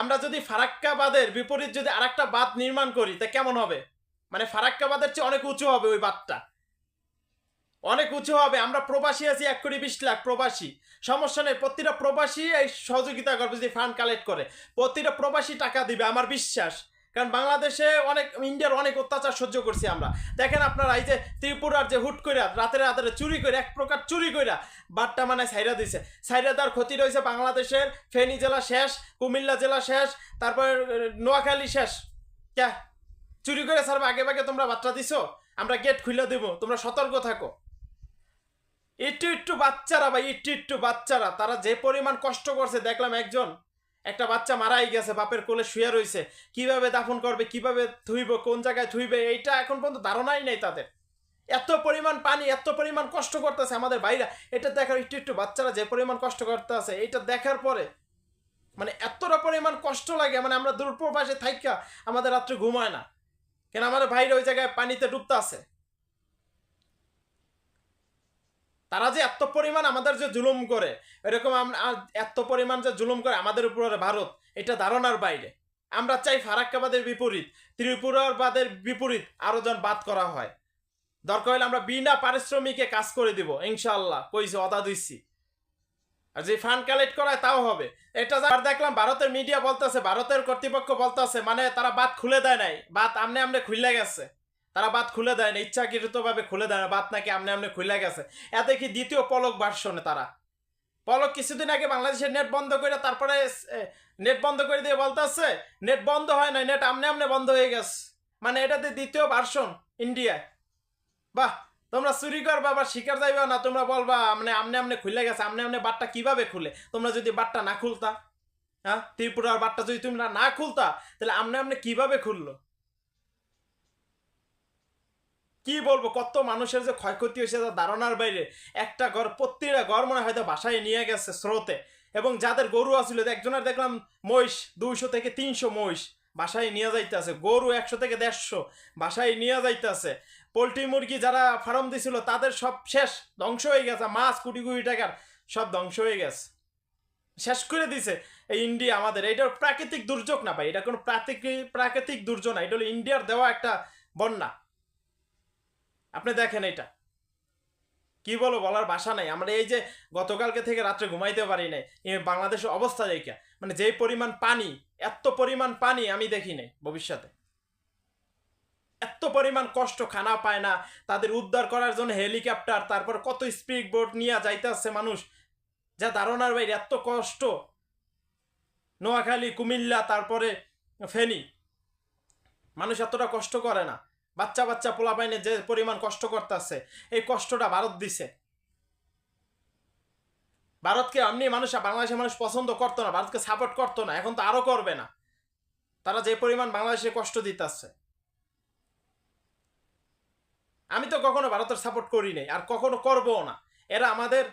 আমরা যদি ফারাক্কা বাঁধের বিপরীত যদি আরেকটা বাঁধ নির্মাণ করি তা কেমন হবে? মানে ফারাক্কা বাঁধের চেয়ে অনেক উঁচু হবে ওই বাঁধটা, অনেক উঁচু হবে। আমরা প্রবাসী আছি 1,20,00,000 প্রবাসী, সমস্যা নেই। প্রতিটা প্রবাসী এই সহযোগিতা করবে যদি ফান্ড কালেক্ট করে, প্রতিটা প্রবাসী টাকা দিবে আমার বিশ্বাস। কারণ বাংলাদেশে অনেক ইন্ডিয়ার অনেক অত্যাচার সহ্য করছি আমরা। দেখেন আপনারা এই যে ত্রিপুরার যে হুট কইরা রাতের রাতের চুরি করে, এক প্রকার চুরি কইরা বাট্টা মানে সাইরা দিছে। সাইরা দেওয়ার ক্ষতি রয়েছে বাংলাদেশের ফেনী জেলা শেষ, কুমিল্লা জেলা শেষ, তারপর নোয়াখালী শেষ। ক্যা চুরি করে স্যার আগে ভাগে তোমরা বার্তা দিছো, আমরা গেট খুলে দেবো, তোমরা সতর্ক থাকো। একটু বাচ্চারা ভাই, একটু বাচ্চারা তারা যে পরিমাণ কষ্ট করছে দেখলাম। একটা বাচ্চা মারাই গেছে, বাপের কোলে শুয়ে রয়েছে। কিভাবে দাফন করবে, কিভাবে থুইব, কোন জায়গায় থুইবে, এইটা এখন পর্যন্ত ধারণাই নেই তাদের। এত পরিমাণ পানি, এত পরিমাণ কষ্ট করতেছে আমাদের ভাইরা। এটা দেখার একটু বাচ্চারা যে পরিমাণ কষ্ট করতে আছে, এটা দেখার পরে মানে এতটা পরিমাণ কষ্ট লাগে। মানে আমরা দূরপ্রবাসে থাইকা আমাদের রাত্রে ঘুমায় না, কেন আমাদের ভাইরা ওই জায়গায় পানিতে ডুবতে আছে। তারা যে এত পরিমাণ আমাদের যে জুলুম করে, এরকম এত পরিমাণ যে জুলুম করে আমাদের উপরে ভারত, এটা ধারণার বাইরে। আমরা চাই ফারাক্কাবাদের বিপরীত, ত্রিপুরার বাদের বিপরীত আরো যেন বাদ করা হয়। দরকার হলে আমরা বিনা পারিশ্রমিকে কাজ করে দিব ইনশাআল্লাহ, কইছি অদা দিচ্ছি। আর যে ফান্ড কালেক্ট করায় তাও হবে। এটা দেখলাম ভারতের মিডিয়া বলতেছে, ভারতের কর্তৃপক্ষ বলতেছে মানে তারা বাদ খুলে দেয় নাই, বাদ আমনে আমনে খুলে গেছে। তারা বাদ খুলে দেয় না, ইচ্ছাকৃতভাবে খুলে দেয় না, বাদ নাকি আমনে আমনে খুলে গেছে। এতে কি দ্বিতীয় পলক ভার্সনে তারা পলক কিছুদিন আগে বাংলাদেশের নেট বন্ধ করে তারপরে নেট বন্ধ করে দিয়ে বলতেছে নেট বন্ধ হয় না, নেট আমনে আমনে বন্ধ হয়ে গেছে। মানে এটাতে দ্বিতীয় ভার্সন ইন্ডিয়ায়। বাহ, তোমরা চুরি করবা আবার শিকার যাইবা না, তোমরা বলবা মানে আমনে আমনে খুলে গেছে। আমনে আমনে বাটটা কিভাবে খুলে? তোমরা যদি বাটটা না খুলতা, হ্যাঁ ত্রিপুরার বাটটা যদি তোমরা না খুলতা, তাহলে আমনে আমনে কিভাবে খুললো? কি বলবো, কত মানুষের যে ক্ষয়ক্ষতি হয়েছে তার ধারণার বাইরে। একটা ঘর, প্রত্যেকটা ঘর মনে হয়তো বাসায় নিয়ে গেছে স্রোতে। এবং যাদের গরু আছিল, একজনের দেখলাম মহিষ 200 থেকে 300 মহিষ বাসায় নিয়ে যাইতেছে, গরু 100 থেকে 150 বাসায় নিয়ে যাইতেছে। পোলট্রি মুরগি যারা ফার্ম দিছিল তাদের সব শেষ, ধ্বংস হয়ে গেছে। মাছ কোটি কোটি টাকার সব ধ্বংস হয়ে গেছে, শেষ করে দিছে এই ইন্ডিয়া আমাদের। এটা প্রাকৃতিক দুর্যোগ না ভাই, এটা কোনো প্রাকৃতিক দুর্যোগ না, এটা হলো ইন্ডিয়ার দেওয়া একটা বন্যা। আপনি দেখেন এটা কি বলো, বলার ভাষা নাই। আমরা এই যে গতকালকে থেকে রাত্রে ঘুমাইতে পারি নাই বাংলাদেশের অবস্থা দেখা। মানে যে পরিমাণ পানি, এত পরিমাণ পানি আমি দেখি নাই ভবিষ্যতে। এত পরিমাণ কষ্ট, খানা পায় না, তাদের উদ্ধার করার জন্য হেলিকপ্টার, তারপর কত স্পিড বোট নিয়ে যাইতেছে মানুষ, যা ধারণার বাইরে। এত কষ্ট নোয়াখালী, কুমিল্লা, তারপরে ফেনী, মানুষ এতটা কষ্ট করে না। বাচ্চা বাচ্চা পোলাপাইনে যে পরিমাণ কষ্ট করতেছে, এই কষ্টটা ভারত দিছে। ভারতকে এমনি মানুষ, বাংলাদেশের মানুষ পছন্দ করতো না, ভারতকে সাপোর্ট করতো না, এখন তো আরো করবে না। তারা যে পরিমাণ বাংলাদেশে কষ্ট দিতেছে। আমি তো কখনো ভারতের সাপোর্ট করি নাই, আর কখনো করবো না। এরা আমাদের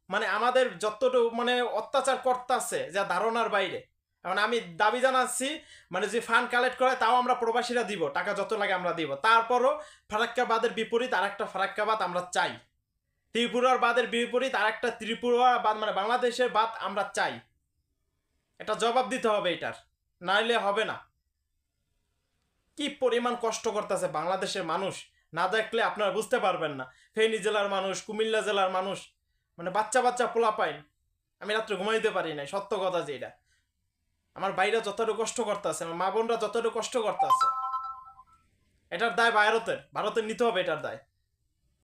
মানে আমাদের যতটুকু মানে অত্যাচার করতেছে যা ধারণার বাইরে। এখন আমি দাবি জানাচ্ছি, মানে যে ফান্ড কালেক্ট করে তাও আমরা প্রবাসীরা দিব, টাকা যত লাগে আমরা দিব। তারপরও ফারাক্কাবাদের বিপরীত আরেকটা ফারাক্কাবাদ আমরা চাই। ত্রিপুরার বাদের বিপরীত আরেকটা ত্রিপুরা বাদ, মানে বাংলাদেশের বাদ আমরা চাই। এটা জবাব দিতে হবে এটার, নাইলে হবে না। কি পরিমাণ কষ্ট করতেছে বাংলাদেশের মানুষ, না দেখলে আপনারা বুঝতে পারবেন না। ফেনী জেলার মানুষ, কুমিল্লা জেলার মানুষ, মানে বাচ্চা বাচ্চা পোলা পাইন। আমি রাত্রে ঘুমাইতে পারি নাই, সত্য কথা যে এটা। আমার ভাইরা যতটুকু কষ্ট করতেছে, আমার মা বোনরা যতটুকু কষ্ট করতেছে, এটার দায় ভারতের নিতে হবে, এটার দায়।